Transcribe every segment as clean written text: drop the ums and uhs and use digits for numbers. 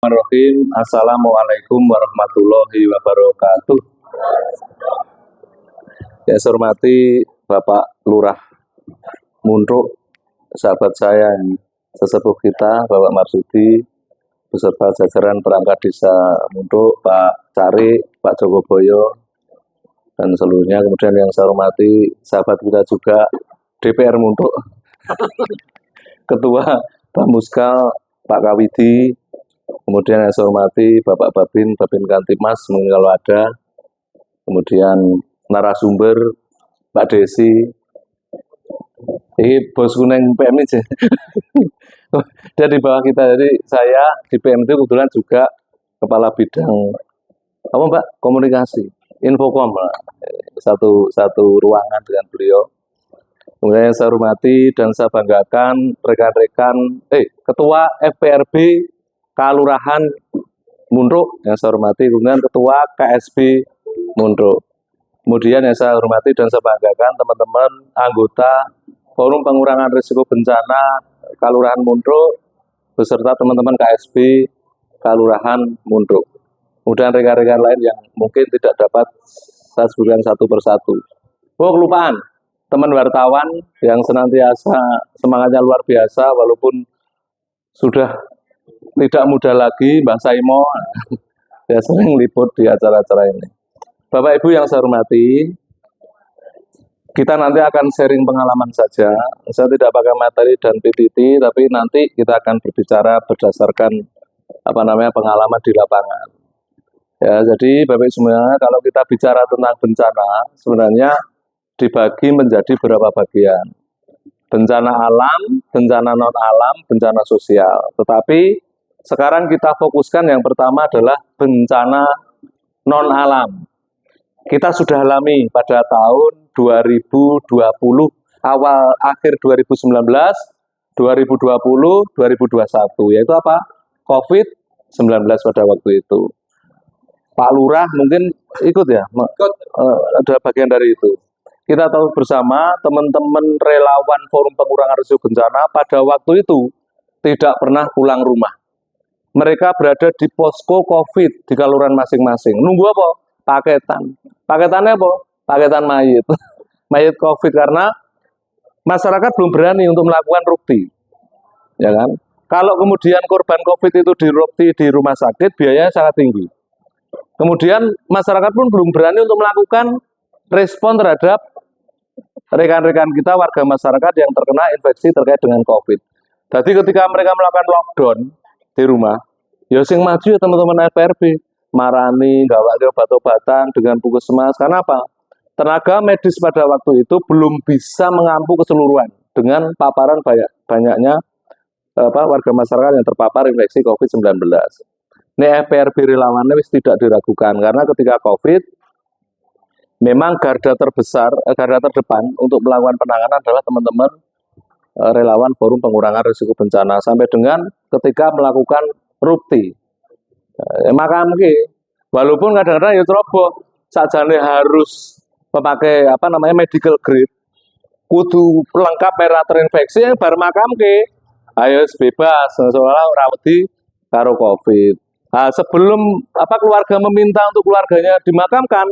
Bismillahirrahmanirrahim. Assalamualaikum warahmatullahi wabarakatuh. Ya, saya hormati Bapak Lurah Muntruk, sahabat saya yang sesepuh kita, Bapak Marsudi, beserta jajaran perangkat desa Muntruk, Pak Cari, Pak Jogoboyo, dan seluruhnya. Kemudian yang saya hormati sahabat kita juga DPR Muntruk, Ketua Pak Muskal, Pak Kawidi. Kemudian yang saya hormati Bapak Babin Kantipmas, mungkin kalau ada. Kemudian narasumber Mbak Desi. Ini bos kuning PMI. Dia di bawah kita. Jadi saya di PMI itu kebetulan juga kepala bidang apa Mbak? Komunikasi, Infokom. Satu ruangan dengan beliau. Kemudian yang saya hormati dan saya banggakan rekan-rekan Ketua FPRB Kelurahan Muntruk yang saya hormati, kemudian Ketua KSB Muntruk. Kemudian yang saya hormati dan saya banggakan teman-teman anggota Forum Pengurangan Risiko Bencana Kelurahan Muntruk beserta teman-teman KSB Kelurahan Muntruk. Kemudian rekan-rekan lain yang mungkin tidak dapat saya sebutkan satu persatu. Oh, kelupaan. Teman wartawan yang senantiasa semangatnya luar biasa walaupun sudah tidak muda lagi, Mbak Saimo, ya sering liput di acara-acara ini. Bapak Ibu yang saya hormati, kita nanti akan sharing pengalaman saja. Saya tidak pakai materi dan PPT, tapi nanti kita akan berbicara berdasarkan pengalaman di lapangan. Ya, jadi Bapak Ibu semua, kalau kita bicara tentang bencana, sebenarnya dibagi menjadi beberapa bagian. Bencana alam, bencana non-alam, bencana sosial. Tetapi sekarang kita fokuskan yang pertama adalah bencana non-alam. Kita sudah alami pada tahun 2020, akhir 2019, 2020, 2021, yaitu apa? COVID-19 pada waktu itu. Pak Lurah mungkin ikut ya, ada bagian dari itu. Kita tahu bersama teman-teman relawan Forum Pengurangan Risiko Bencana pada waktu itu tidak pernah pulang rumah. Mereka berada di posko COVID di kelurahan masing-masing. Nunggu apa? Paketan. Paketannya apa? Paketan mayit. Mayit COVID karena masyarakat belum berani untuk melakukan rukti. Ya kan? Kalau kemudian korban COVID itu dirukti di rumah sakit, biayanya sangat tinggi. Kemudian masyarakat pun belum berani untuk melakukan respon terhadap rekan-rekan kita warga masyarakat yang terkena infeksi terkait dengan COVID. Jadi ketika mereka melakukan lockdown di rumah, ya sing maju ya teman-teman FPRB, marani, gawak obat-obatan dengan puskesmas. Karena apa? Tenaga medis pada waktu itu belum bisa mengampu keseluruhan dengan paparan banyaknya warga masyarakat yang terpapar infeksi COVID-19. Ini FPRB relawannya tidak diragukan karena ketika COVID memang garda terdepan untuk melakukan penanganan adalah teman-teman relawan Forum Pengurangan Risiko Bencana sampai dengan ketika melakukan rukti. Maka mungkin walaupun kadang-kadang ya ceroboh, sajane harus memakai medical grade, kudu lengkap merah terinfeksi, bar makam ke, ayo bebas, seolah ora wedi karo COVID. Nah, sebelum keluarga meminta untuk keluarganya dimakamkan,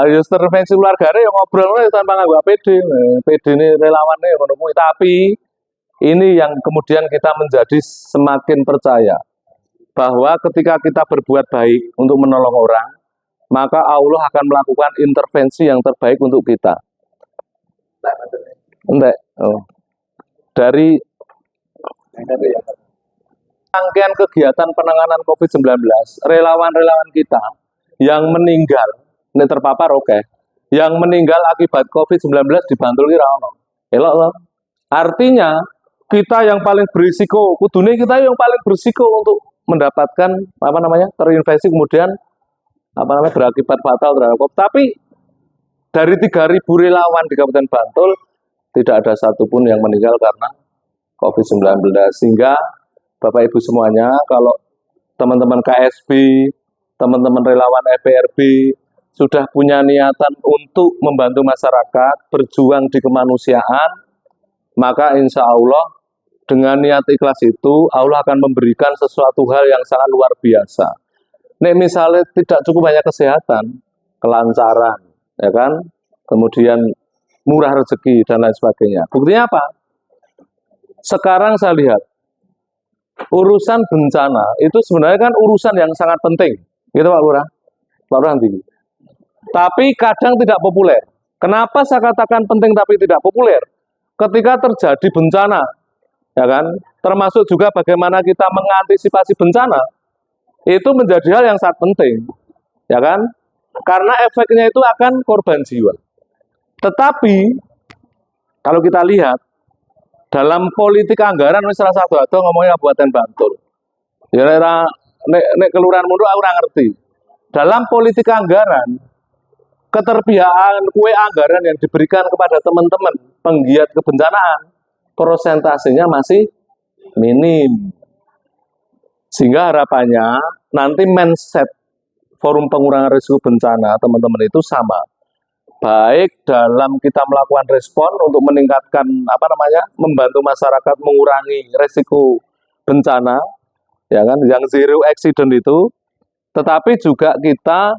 ya terinfeksi keluarganya yang ngobrol tanpa nganggo APD. PD ini relawannya yang menemui. Tapi ini yang kemudian kita menjadi semakin percaya bahwa ketika kita berbuat baik untuk menolong orang, maka Allah akan melakukan intervensi yang terbaik untuk kita. Dari rangkaian kegiatan penanganan COVID-19, relawan-relawan kita yang meninggal, ini terpapar yang meninggal akibat COVID-19 di Bantul kira ono. Elok loh. Artinya kita yang paling berisiko, kudune kita yang paling berisiko untuk mendapatkan terinfeksi kemudian berakibat fatal terhadap COVID. Tapi dari 3.000 relawan di Kabupaten Bantul tidak ada satupun yang meninggal karena COVID-19. Sehingga Bapak Ibu semuanya, kalau teman-teman KSB, teman-teman relawan FPRB sudah punya niatan untuk membantu masyarakat berjuang di kemanusiaan, maka insya Allah dengan niat ikhlas itu Allah akan memberikan sesuatu hal yang sangat luar biasa. Nek misalnya tidak cukup hanya kesehatan, kelancaran, ya kan, kemudian murah rezeki dan lain sebagainya. Buktinya apa? Sekarang saya lihat urusan bencana itu sebenarnya kan urusan yang sangat penting, gitu Pak Lurah, Pak Lurah tinggi. Tapi kadang tidak populer. Kenapa saya katakan penting tapi tidak populer? Ketika terjadi bencana, ya kan, termasuk juga bagaimana kita mengantisipasi bencana, itu menjadi hal yang sangat penting, ya kan, karena efeknya itu akan korban jiwa. Tetapi kalau kita lihat dalam politik anggaran, salah satu atau ngomongnya Kabupaten Bantul, ya nek kelurahan mundur aku ora ngerti. Dalam politik anggaran, keterpihakan kue anggaran yang diberikan kepada teman-teman penggiat kebencanaan prosentasenya masih minim, sehingga harapannya nanti mindset forum pengurangan risiko bencana teman-teman itu sama, baik dalam kita melakukan respon untuk meningkatkan membantu masyarakat mengurangi risiko bencana, ya kan, yang zero accident itu, tetapi juga kita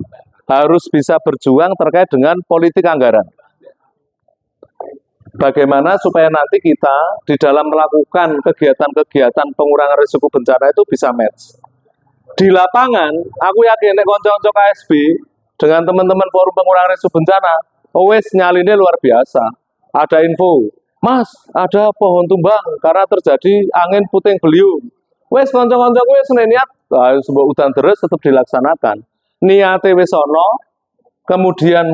harus bisa berjuang terkait dengan politik anggaran. Bagaimana supaya nanti kita di dalam melakukan kegiatan-kegiatan pengurangan risiko bencana itu bisa match. Di lapangan, aku yakin nek konco-konco KSB dengan teman-teman forum pengurangan risiko bencana, wes nyaline luar biasa. Ada info, Mas, ada pohon tumbang karena terjadi angin puting beliung. Wes konco-konco wes niat, sebuah udan deres tetap dilaksanakan. Niate wis ono, kemudian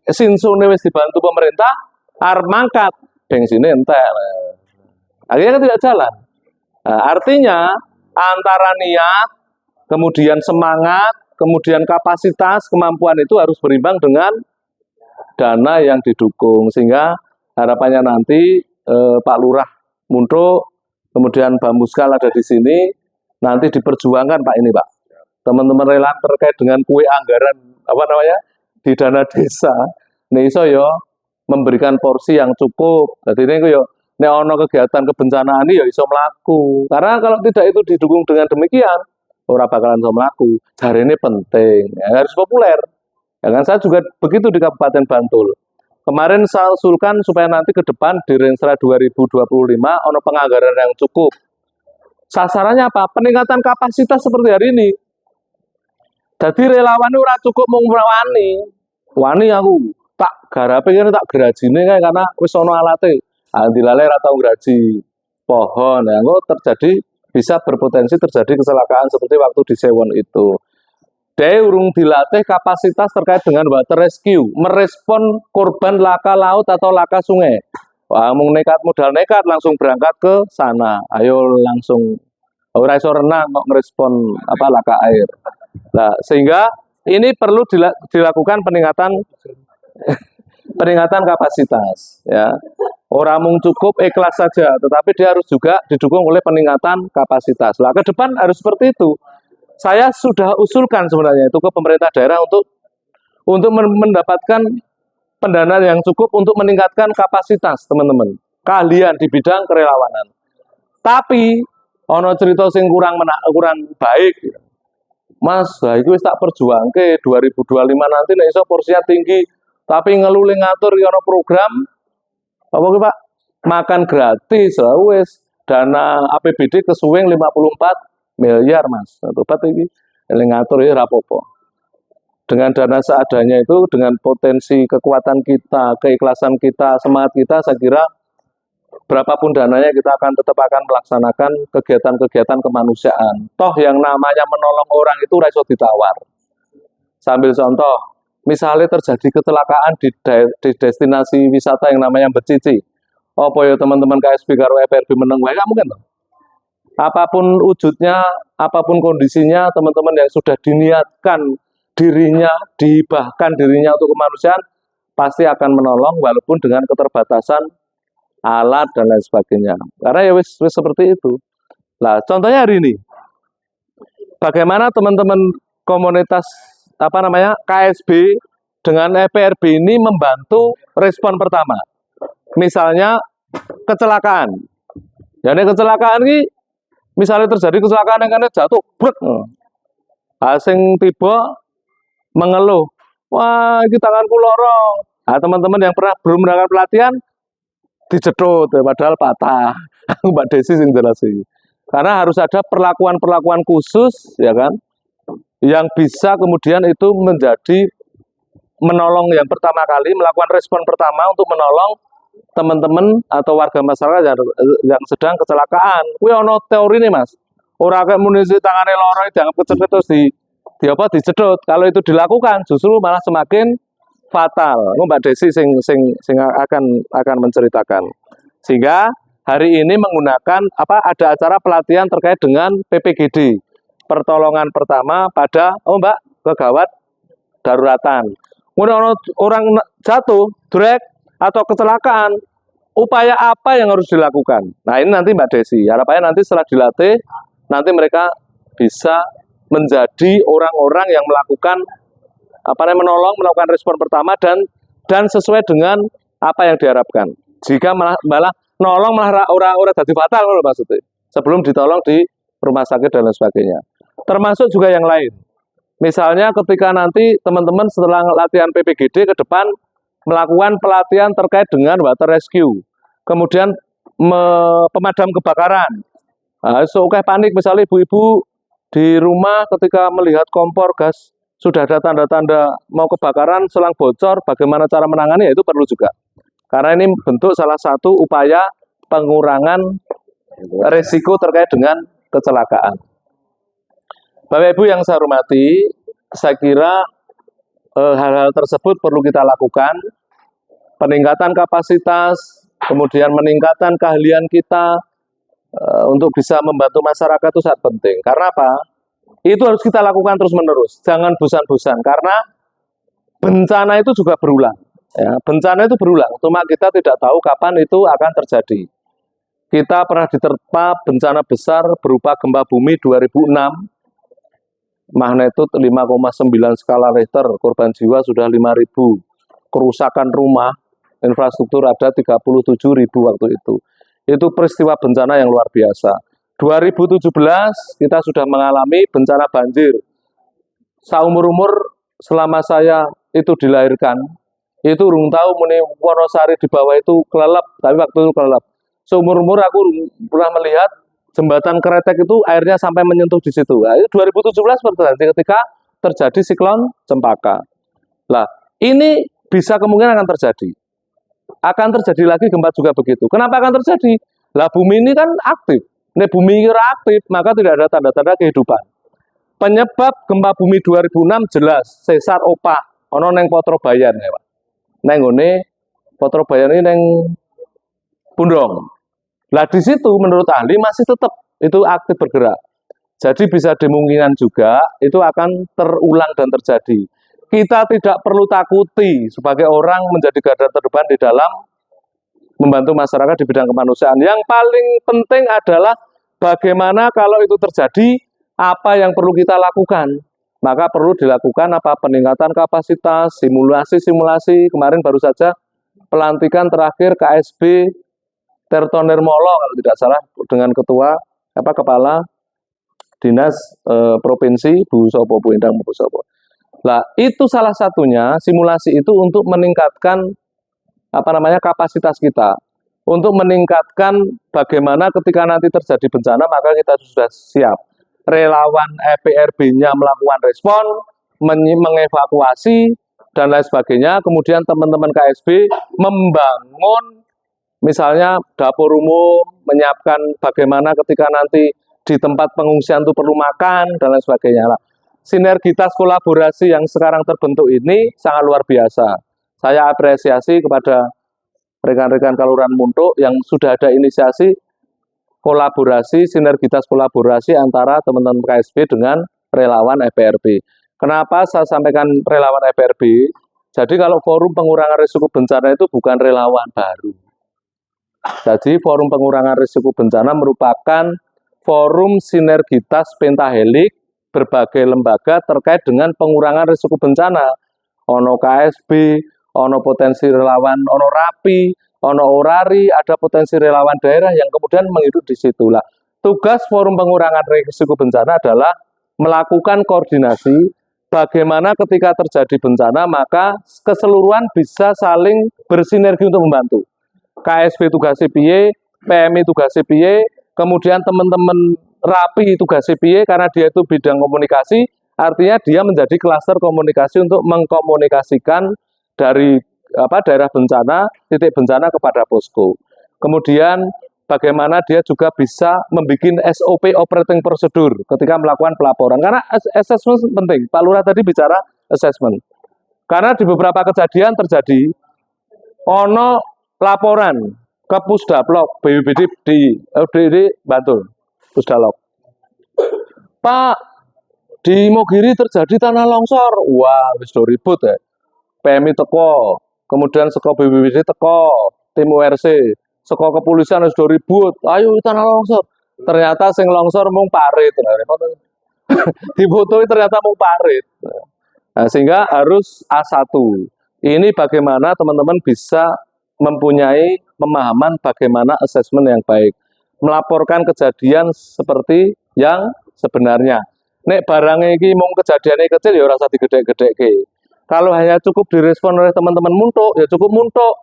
sinsune wis dibantu pemerintah, arep mangkat, bensinnya entek. Akhirnya kan tidak jalan. Nah, artinya antara niat, kemudian semangat, kemudian kapasitas, kemampuan itu harus berimbang dengan dana yang didukung, sehingga harapannya nanti Pak Lurah Munto, kemudian Bamuskal ada di sini, nanti diperjuangkan Pak ini Pak. Teman-teman relawan terkait dengan kue anggaran di dana desa, nih iso yo memberikan porsi yang cukup. Jadi ini yo nek ono kegiatan kebencanaan ini yo iso melaku. Karena kalau tidak itu didukung dengan demikian, ora bakalan iso melaku. Hari ini penting, ya, harus populer. Ya kan, saya juga begitu di Kabupaten Bantul. Kemarin saya usulkan supaya nanti ke depan di Renstra 2025 ono penganggaran yang cukup. Sasarannya apa? Peningkatan kapasitas seperti hari ini. Jadi relawan itu ora cukup mau wani aku tak garape kene tak gerajine kae karena wis ana alate. Dilale ora tau graji pohon, ya engko terjadi bisa berpotensi terjadi kecelakaan seperti waktu di Sewon itu. Dia urung dilatih kapasitas terkait dengan water rescue, merespon korban laka laut atau laka sungai. Wah, mung nekat modal nekat langsung berangkat ke sana. Ayo langsung ora iso renang kok ngerespon laka air. Nah, sehingga ini perlu dilakukan peningkatan kapasitas, ya. Orang mung cukup ikhlas saja, tetapi dia harus juga didukung oleh peningkatan kapasitas. Nah, ke depan harus seperti itu. Saya sudah usulkan sebenarnya itu ke pemerintah daerah untuk mendapatkan pendanaan yang cukup untuk meningkatkan kapasitas teman-teman, keahlian di bidang kerelawanan. Tapi ono cerita sing kurang baik. Mas, itu tak perjuang ke 2025 nanti nek iso porsinya tinggi, tapi ngeluling ngatur ono program apa ki Pak? Makan gratis, wis dana APBD kesuweng 54 miliar Mas. Tobat iki ngatur ya rapopo. Dengan dana seadanya itu, dengan potensi kekuatan kita, keikhlasan kita, semangat kita, saya kira berapapun dananya kita tetap akan melaksanakan kegiatan-kegiatan kemanusiaan. Toh yang namanya menolong orang itu raiso ditawar. Sambil contoh, misalnya terjadi kecelakaan di destinasi wisata yang namanya Becici. Apa ya teman-teman KSB karo FRB meneng wae mungkin toh. Apapun wujudnya, apapun kondisinya, teman-teman yang sudah diniatkan dirinya, dihibahkan dirinya untuk kemanusiaan, pasti akan menolong walaupun dengan keterbatasan alat dan lain sebagainya. Karena ya wis seperti itu. Nah, contohnya hari ini, bagaimana teman-teman komunitas KSB dengan EPRB ini membantu respon pertama. Misalnya kecelakaan, Ya ini kecelakaan ini, misalnya terjadi kecelakaan yang kena jatuh, brek. Asing tiba mengeluh, wah ini tanganku loro. Nah, teman-teman yang belum mendapatkan pelatihan, dijedot, padahal patah. Mbak Desi yang jelasin. Karena harus ada perlakuan-perlakuan khusus, ya kan, yang bisa kemudian itu menjadi menolong yang pertama kali, melakukan respon pertama untuk menolong teman-teman atau warga masyarakat yang sedang kecelakaan. Kuwi ono teori nih Mas. Ora kayak munisi tangane loro dianggap kecelakaan terus dijedot. Kalau itu dilakukan justru malah semakin fatal. Mbak Desi sing akan menceritakan. Sehingga hari ini menggunakan ada acara pelatihan terkait dengan PPGD. Pertolongan pertama pada Mbak kegawat daruratan. Orang jatuh, drag atau kecelakaan, upaya apa yang harus dilakukan? Nah ini nanti Mbak Desi, harapannya nanti setelah dilatih, nanti mereka bisa menjadi orang-orang yang melakukan menolong, melakukan respon pertama dan sesuai dengan apa yang diharapkan. Jika malah nolong malah orang jadi fatal loh maksudnya. Sebelum ditolong di rumah sakit dan lain sebagainya. Termasuk juga yang lain. Misalnya ketika nanti teman-teman setelah latihan PPGD ke depan melakukan pelatihan terkait dengan water rescue, kemudian pemadam kebakaran. Nah, panik misalnya ibu-ibu di rumah ketika melihat kompor gas sudah ada tanda-tanda mau kebakaran, selang bocor, bagaimana cara menangani, ya itu perlu juga. Karena ini bentuk salah satu upaya pengurangan resiko terkait dengan kecelakaan. Bapak Ibu yang saya hormati, saya kira hal-hal tersebut perlu kita lakukan. Peningkatan kapasitas, kemudian meningkatkan keahlian kita untuk bisa membantu masyarakat itu sangat penting. Karena apa? Itu harus kita lakukan terus-menerus. Jangan bosan-bosan, karena bencana itu juga berulang. Ya, bencana itu berulang, cuma kita tidak tahu kapan itu akan terjadi. Kita pernah diterpa bencana besar berupa gempa bumi 2006. Magnitudo 5,9 skala Richter, korban jiwa sudah 5.000, kerusakan rumah, infrastruktur ada 37.000 waktu itu. Itu peristiwa bencana yang luar biasa. 2017 kita sudah mengalami bencana banjir. Seumur-umur selama saya itu dilahirkan, itu urung tahu muni Wonosari di bawah itu kelelep, tapi waktu itu kelelep. Seumur-umur aku pernah melihat jembatan Kretek itu airnya sampai menyentuh di situ. Nah, 2017 terjadi ketika terjadi siklon Cempaka. Lah, ini bisa kemungkinan akan terjadi. Akan terjadi lagi gempa juga begitu. Kenapa akan terjadi? Lah, bumi ini kan aktif. Ini bumi ini aktif, maka tidak ada tanda-tanda kehidupan. Penyebab gempa bumi 2006 jelas, sesar opah. Ono neng Potrobayan ya, Pak. Neng ngene Potrobayan ini neng Pundong. Nah di situ menurut ahli masih tetap itu aktif bergerak. Jadi bisa dimungkinkan juga itu akan terulang dan terjadi. Kita tidak perlu takuti sebagai orang menjadi garda terdepan di dalam membantu masyarakat di bidang kemanusiaan. Yang paling penting adalah bagaimana kalau itu terjadi, apa yang perlu kita lakukan. Maka perlu dilakukan peningkatan kapasitas, simulasi-simulasi. Kemarin baru saja pelantikan terakhir KSB Tirto Nirmolo kalau tidak salah dengan ketua kepala dinas provinsi Bu Sopo Bu Endang Bu Sopo. Nah, itu salah satunya simulasi itu untuk meningkatkan kapasitas kita. Untuk meningkatkan bagaimana ketika nanti terjadi bencana maka kita sudah siap. Relawan EPRB-nya melakukan respon, mengevakuasi dan lain sebagainya. Kemudian teman-teman KSB membangun misalnya dapur umum, menyiapkan bagaimana ketika nanti di tempat pengungsian itu perlu makan, dan lain sebagainya. Sinergitas kolaborasi yang sekarang terbentuk ini sangat luar biasa. Saya apresiasi kepada rekan-rekan Kelurahan Muntuk yang sudah ada inisiasi kolaborasi, sinergitas kolaborasi antara teman-teman KSB dengan relawan EPRB. Kenapa saya sampaikan relawan EPRB? Jadi kalau forum pengurangan risiko bencana itu bukan relawan baru. Jadi forum pengurangan risiko bencana merupakan forum sinergitas pentahelik berbagai lembaga terkait dengan pengurangan risiko bencana. Ono KSB, ono potensi relawan, ono RAPI, ono orari, ada potensi relawan daerah yang kemudian menghidup di situ lah. Tugas Forum Pengurangan Risiko Bencana adalah melakukan koordinasi bagaimana ketika terjadi bencana maka keseluruhan bisa saling bersinergi untuk membantu. KSP tugasnya piye, PMI tugasnya piye, kemudian teman-teman Rapi tugasnya piye karena dia itu bidang komunikasi, artinya dia menjadi klaster komunikasi untuk mengkomunikasikan dari daerah bencana, titik bencana kepada posko. Kemudian bagaimana dia juga bisa membuat SOP operating procedure ketika melakukan pelaporan. Karena assessment penting. Pak Lurah tadi bicara assessment. Karena di beberapa kejadian terjadi ono laporan ke Pusdaplok BPBD di Bantul, Pusdalok. Pak, di Mogiri terjadi tanah longsor. Wah, wis do ribut ya. PMI teko, kemudian saka BPBD teko, tim URC, saka kepolisian wis do ribut. Ayo tanah longsor. Ternyata sing longsor mung parit. Di foto ternyata mung parit. Nah, sehingga harus A1. Ini bagaimana teman-teman bisa mempunyai pemahaman bagaimana asesmen yang baik. Melaporkan kejadian seperti yang sebenarnya. Nek barangnya ini mung kejadiannya kecil ya rasa digedek-gedek. Kalau hanya cukup direspon oleh teman-teman muntuk, ya cukup muntuk.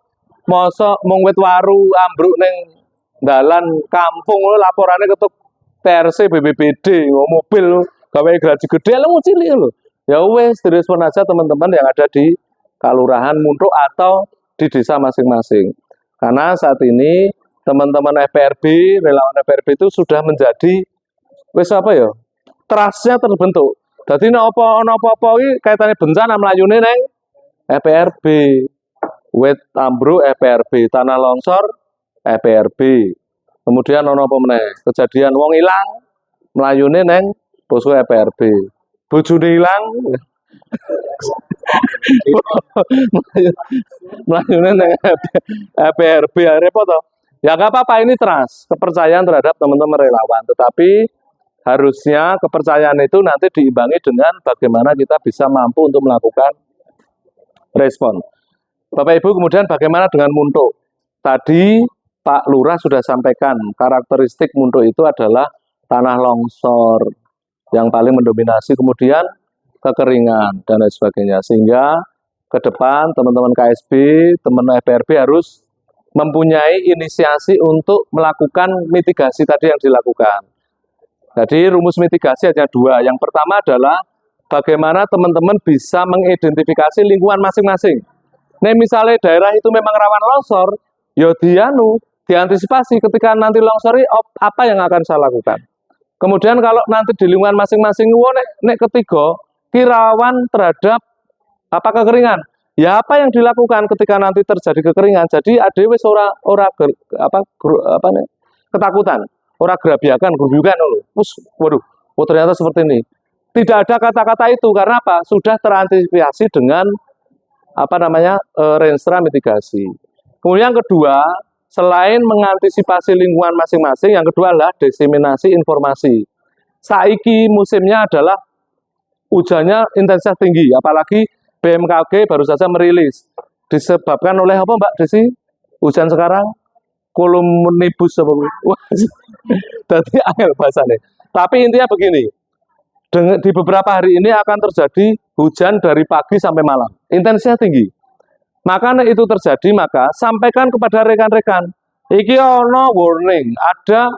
Masa mung wit waru ambruk ning dalan kampung laporannya ketuk TRC BPBD mobil gawe gergaji gede lho cilik lho. Ya wes direspon aja teman-teman yang ada di kelurahan muntuk atau di desa masing-masing. Karena saat ini teman-teman FPRB, relawan FPRB itu sudah menjadi wis apa ya? Trustnya terbentuk. Jadi apa-apa iki kaitane bencana mlayune neng FPRB. Wit ambruk FPRB, tanah longsor FPRB. Kemudian ono apa meneh? Kejadian wong ilang mlayune neng posko FPRB. Bojone ilang mlayune neng FPRB repot toh. Ya nggak apa-apa, ini trust, kepercayaan terhadap teman-teman relawan. Tetapi harusnya kepercayaan itu nanti diimbangi dengan bagaimana kita bisa mampu untuk melakukan respon. Bapak Ibu, kemudian bagaimana dengan muntuk? Tadi Pak Lurah sudah sampaikan karakteristik muntuk itu adalah tanah longsor yang paling mendominasi, kemudian kekeringan dan lain sebagainya. Sehingga ke depan teman-teman KSB, teman FPRB harus mempunyai inisiasi untuk melakukan mitigasi tadi yang dilakukan. Jadi rumus mitigasi hanya dua. Yang pertama adalah bagaimana teman-teman bisa mengidentifikasi lingkungan masing-masing. Nah, misalnya daerah itu memang rawan longsor, ya diantisipasi ketika nanti longsor apa yang akan saya lakukan. Kemudian kalau nanti di lingkungan masing-masing, nek ketiga, rawan terhadap kekeringan. Ya apa yang dilakukan ketika nanti terjadi kekeringan? Jadi ada wis ketakutan, ora gerabiakan, gerubiukan lho. Waduh, ternyata seperti ini. Tidak ada kata-kata itu karena apa? Sudah terantisipasi dengan renstra mitigasi. Kemudian yang kedua, selain mengantisipasi lingkungan masing-masing, yang kedua adalah diseminasi informasi. Saiki musimnya adalah hujannya intensitas tinggi, apalagi BMKG baru saja merilis. Disebabkan oleh apa Mbak Desi? Hujan sekarang? Cumulonimbus apa? Jadi angel bahasanya. Tapi intinya begini, di beberapa hari ini akan terjadi hujan dari pagi sampai malam. Intensitasnya tinggi. Maka itu terjadi, maka sampaikan kepada rekan-rekan. Iki ono warning, ada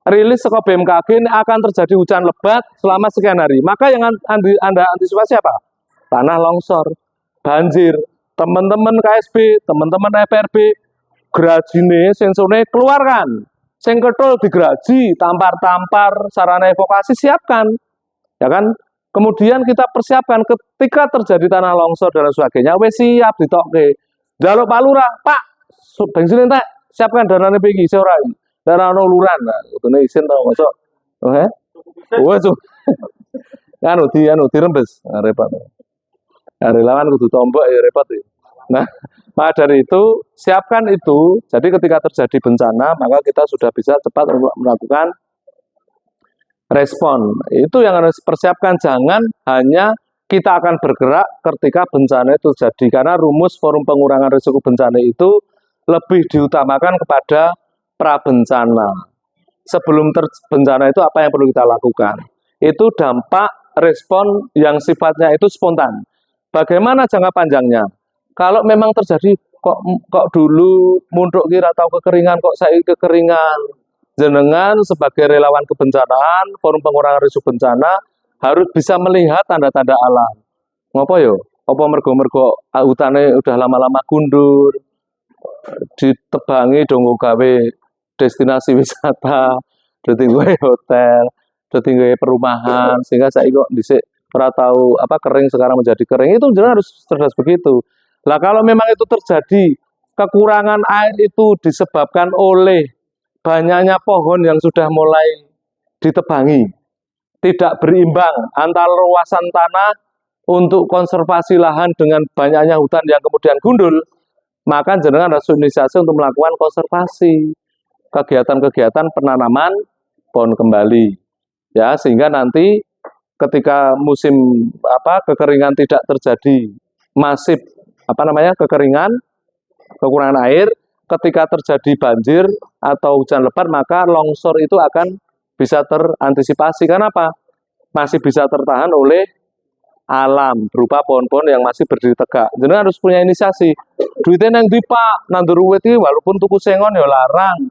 rilis saka BMKG ini akan terjadi hujan lebat selama sekian hari. Maka yang Anda antisipasi apa? Tanah longsor, banjir, teman-teman KSB, teman-teman FPRB, grajine, sensone keluarkan. Sing ketul digraji, tampar-tampar, sarana evakuasi siapkan. Ya kan? Kemudian kita persiapkan ketika terjadi tanah longsor dan sebagainya, wes siap ditokke. Jaluk Pak Lurah, Pak, bensin entek, siapkan danane iki ora. Dana ono luran. Nah, kutune isin to, mosok. Wes. Dirembes, repot. Nah, relawan kudu tombok ya repot ya. Nah, maka dari itu siapkan itu. Jadi ketika terjadi bencana maka kita sudah bisa cepat untuk melakukan respon. Itu yang harus persiapkan. Jangan hanya kita akan bergerak ketika bencana itu terjadi. Karena rumus Forum Pengurangan Risiko Bencana itu lebih diutamakan kepada prabencana. Sebelum bencana itu apa yang perlu kita lakukan? Itu dampak respon yang sifatnya itu spontan. Bagaimana jangka panjangnya? Kalau memang terjadi kok dulu munduk kira atau kekeringan, kok saya kekeringan, jenengan sebagai relawan kebencanaan, forum pengurangan risiko bencana harus bisa melihat tanda-tanda alam. Ngopo yo? Apa mergo-mergo hutane udah lama-lama gundur, ditebangi dong gawe destinasi wisata, ditinggawe hotel, ditinggawe perumahan, sehingga saya kok dhisik ora tahu apa kering sekarang menjadi kering. Itu jelas harus cerdas begitu. Lah kalau memang itu terjadi kekurangan air itu disebabkan oleh banyaknya pohon yang sudah mulai ditebangi, tidak berimbang antara luasan tanah untuk konservasi lahan dengan banyaknya hutan yang kemudian gundul, maka jenengan harus inisiasi untuk melakukan konservasi, kegiatan-kegiatan penanaman pohon kembali, ya, sehingga nanti ketika musim kekeringan tidak terjadi masif kekeringan, kekurangan air, ketika terjadi banjir atau hujan lebat, maka longsor itu akan bisa terantisipasi. Kenapa? Masih bisa tertahan oleh alam berupa pohon-pohon yang masih berdiri tegak. Jadi harus punya inisiasi. Duitnya yang di Pak nandur uwit ini walaupun tuku sengon ya larang,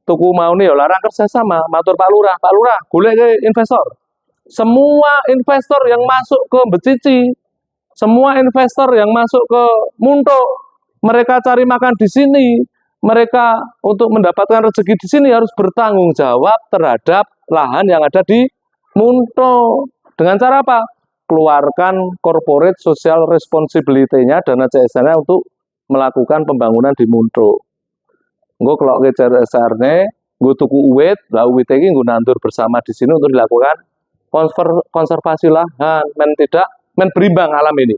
tuku mauni ya larang, kerjasama. Matur Pak Lurah, golek ke investor. Semua investor yang masuk ke Becici, semua investor yang masuk ke Muntok, mereka cari makan di sini, mereka untuk mendapatkan rezeki di sini harus bertanggung jawab terhadap lahan yang ada di Muntok. Dengan cara apa? Keluarkan corporate social responsibility-nya, dana CSR-nya untuk melakukan pembangunan di Muntok. Gue kalau ke CSR-nya, gue tuku uwit, lah uwit ini gue nandur bersama di sini untuk dilakukan konservasi lahan, men berimbang alam ini.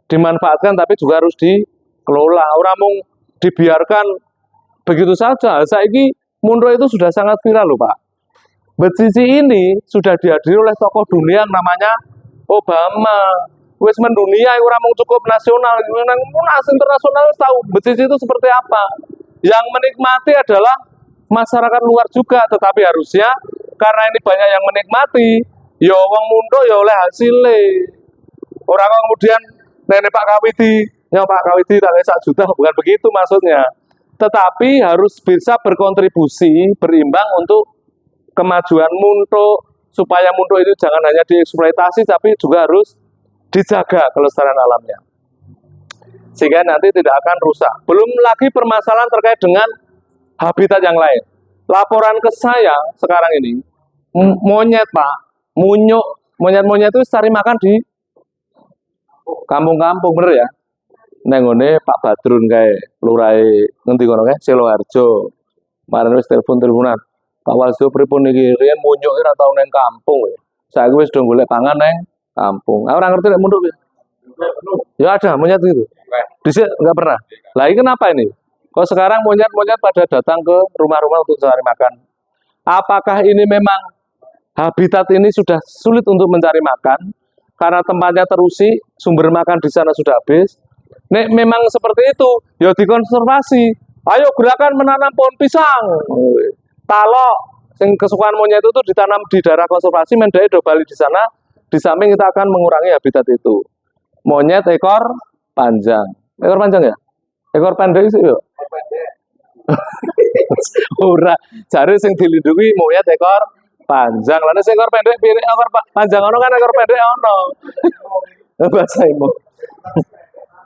Dimanfaatkan tapi juga harus dikelola. Orang mau dibiarkan begitu saja. Saiki Muntok itu sudah sangat viral loh Pak. Becici ini sudah dihadiri oleh tokoh dunia yang namanya Obama. Wis mendunia ora mung cukup nasional, nang internasional tahu Becici itu seperti apa. Yang menikmati adalah masyarakat luar juga, tetapi harusnya karena ini banyak yang menikmati, ya wong Muntok ya oleh hasilnya. Orang kemudian nenek Pak Kawiti tak 1 juta, bukan begitu maksudnya. Tetapi harus bisa berkontribusi, berimbang untuk kemajuan Muntok, supaya Muntok itu jangan hanya dieksploitasi, tapi juga harus dijaga kelestarian alamnya. Sehingga nanti tidak akan rusak. Belum lagi permasalahan terkait dengan habitat yang lain. Laporan ke saya sekarang ini, monyet Pak, monyet-monyet itu cari makan di kampung-kampung, bener ya? Nenggone Pak Badrun kayak lurai ngendi kono kae Siloharjo. Kemarin wis telepon-teleponan. Pak Walsio pripun iki riyen munyuk ora tau nang kampung ya. Saiki wis do golek pangan nang kampung. Ora ngerti nek Muntok ya. Ya ada monyet gitu. Dhisik enggak pernah. Lah ini kenapa ini? Kok sekarang monyet-monyet pada datang ke rumah-rumah untuk cari makan? Apakah ini memang habitat ini sudah sulit untuk mencari makan karena tempatnya terusik, sumber makan di sana sudah habis? Nek memang seperti itu, ya dikonservasi. Ayo gerakan menanam pohon pisang. Talok, yang kesukaan monyet itu ditanam di daerah konservasi, mendai do bali di sana. Di samping kita akan mengurangi habitat itu. Monyet ekor panjang. Ekor panjang ya? Ekor pendek sih yuk. Ora, jare sing dilindungi monyet ekor panjang. Lalu ekor pendek pilih ekor panjang ono kan ekor pendek ono. Bahasa Imo.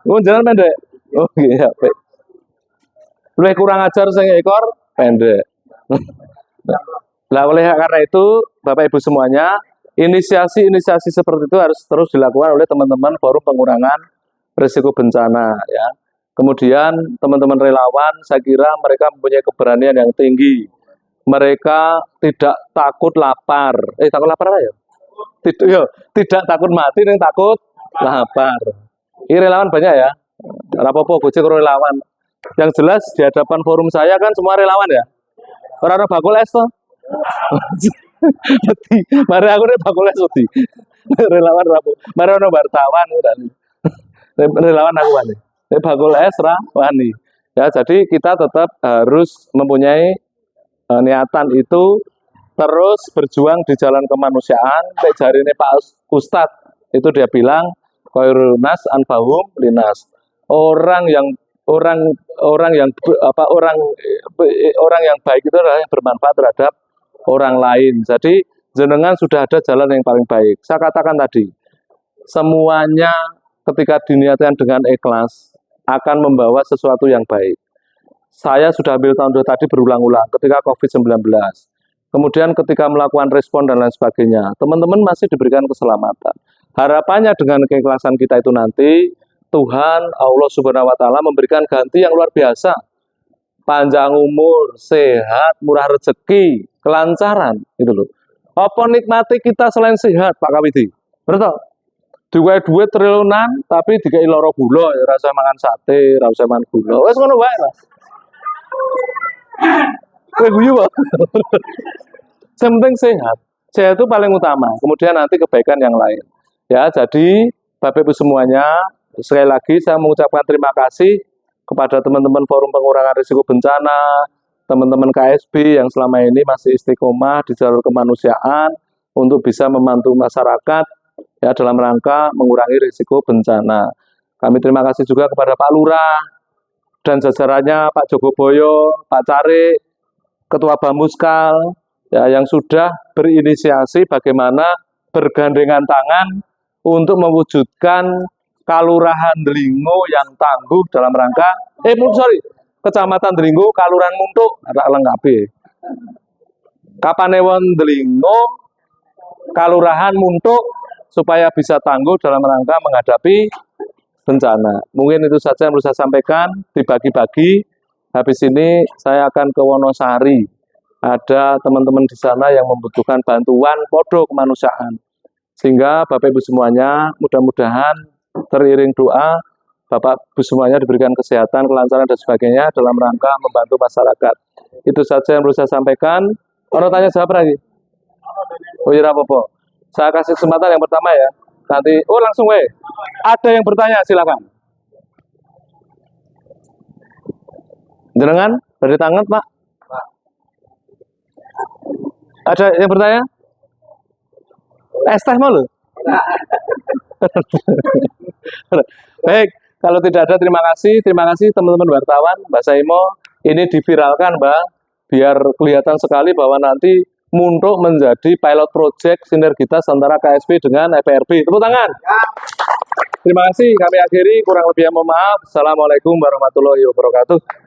Oh, jalan pendek. Oh iya, baik. Lebih kurang ajar sing ekor pendek. Nah, oleh karena itu, Bapak Ibu semuanya, inisiasi-inisiasi seperti itu harus terus dilakukan oleh teman-teman forum pengurangan risiko bencana ya. Kemudian teman-teman relawan, saya kira mereka mempunyai keberanian yang tinggi. Mereka tidak takut lapar. Takut lapar apa ya? Tidak takut mati, yang takut lapar. Ini relawan banyak ya. Apa-apa gojek relawan. Yang jelas di hadapan forum saya kan semua relawan ya. Orang-orang bakul es toh. Mari aku nih bakul es wedi. Relawan rapo. Mari ono wartawan udah. Relawan aku wani. Bakul es ra wani. Ya, jadi kita tetap harus mempunyai niatan itu, terus berjuang di jalan kemanusiaan. Kayak jari ini Pak Ustadz itu dia bilang khairun nas anfahum linas. Orang yang orang orang yang orang yang baik itu adalah yang bermanfaat terhadap orang lain. Jadi jenengan sudah ada jalan yang paling baik. Saya katakan tadi, semuanya ketika diniatkan dengan ikhlas akan membawa sesuatu yang baik. Saya sudah ambil contoh tadi berulang-ulang ketika COVID-19. Kemudian ketika melakukan respon dan lain sebagainya, teman-teman masih diberikan keselamatan. Harapannya dengan keikhlasan kita itu nanti, Tuhan Allah Subhanahu wa Ta'ala memberikan ganti yang luar biasa. Panjang umur, sehat, murah rezeki, kelancaran, gitu loh. Apa nikmati kita selain sehat, Pak Kawidi? Betul? Duwe duit triliunan, tapi dikai loro gula, ya rasa mangan sate, rasa mangan gula. Wes ngono wae lah. Kowe guyu wae. Yang penting sehat. Sehat itu paling utama. Kemudian nanti kebaikan yang lain. Ya, jadi Bapak Ibu semuanya, sekali lagi saya mengucapkan terima kasih kepada teman-teman Forum Pengurangan Risiko Bencana, teman-teman KSB yang selama ini masih istiqomah di jalur kemanusiaan untuk bisa membantu masyarakat ya dalam rangka mengurangi risiko bencana. Kami terima kasih juga kepada Pak Lurah dan jajarannya, Pak Jogoboyo, Pak Carik, Ketua Bamuskal, ya, yang sudah berinisiasi bagaimana bergandengan tangan untuk mewujudkan Kalurahan Delingo yang tangguh dalam rangka, Kecamatan Delingo, Kalurahan Muntuk, ada lengkap. Kapanewon Delingo, Kalurahan Muntuk, supaya bisa tangguh dalam rangka menghadapi bencana. Mungkin itu saja yang perlu saya sampaikan, dibagi-bagi. Habis ini saya akan ke Wonosari. Ada teman-teman di sana yang membutuhkan bantuan podo kemanusiaan. Sehingga Bapak Ibu semuanya mudah-mudahan teriring doa Bapak Ibu semuanya diberikan kesehatan, kelancaran dan sebagainya dalam rangka membantu masyarakat. Itu saja yang perlu saya sampaikan. Orang tanya jawab lagi. Oh iya apa-apa. Saya kasih kesempatan yang pertama ya. Nanti langsung ada yang bertanya silakan. Jenengan dari tangan Pak. Ada yang bertanya? Es teh mau loh. Baik, kalau tidak ada terima kasih teman-teman wartawan, Mbak Saimo, ini diviralkan Mbak, biar kelihatan sekali bahwa nanti Muntuk menjadi pilot project sinergitas antara KSP dengan EPRB. Tepuk tangan. Terima kasih, kami akhiri, kurang lebihnya mohon maaf. Assalamualaikum warahmatullahi wabarakatuh.